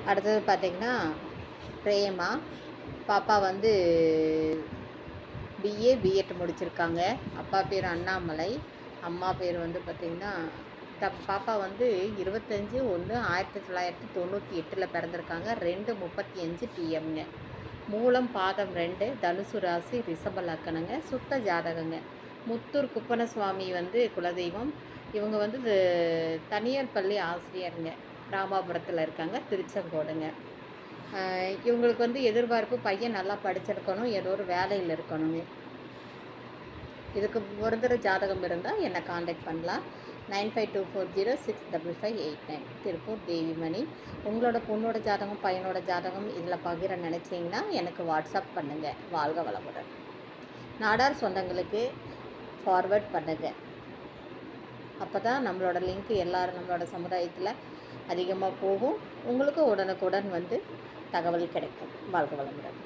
அடுத்தது பார்த்திங்கன்னா பிரேமா. பாப்பா வந்து பிஏ பிஎட் முடிச்சிருக்காங்க. அப்பா பேர் அண்ணாமலை, அம்மா பேர் வந்து பார்த்திங்கன்னா பாப்பா வந்து 25/1/1998 பிறந்திருக்காங்க. 2:35 பிஎம்ங்க. மூலம் பாதம் 2, தனுசு ராசி, ரிஷப லக்கணங்க. சுத்த ஜாதகங்க. முத்தூர் குப்பணசுவாமி வந்து குலதெய்வம். இவங்க வந்து தனியார் பள்ளி ஆசிரியருங்க. ராமாபுரத்தில் இருக்காங்க, திருச்செங்கோடுங்க. இவங்களுக்கு வந்து எதிர்பார்ப்பு பையன் நல்லா படிச்சிருக்கணும், ஏதோ ஒரு வேலையில் இருக்கணுங்க. இதுக்கு பொருந்துகிற ஜாதகம் இருந்தால் என்னை காண்டாக்ட் பண்ணலாம். 9524065589. திருப்பூர் தேவிமணி. உங்களோட பொண்ணோட ஜாதகம், பையனோட ஜாதகம் இதில் பகிர நினச்சிங்கன்னா எனக்கு வாட்ஸ்அப் பண்ணுங்கள். வாழ்க வளமுடன். நாடார் சொந்தங்களுக்கு ஃபார்வர்ட் பண்ணுங்கள். அப்போ தான் நம்மளோட லிங்க் எல்லோரும் நம்மளோட சமுதாயத்தில் அதிகமாக போகும். உங்களுக்கு உடனுக்குடன் வந்து தகவல் கிடைக்கும். வாழ்க வளமுடன்.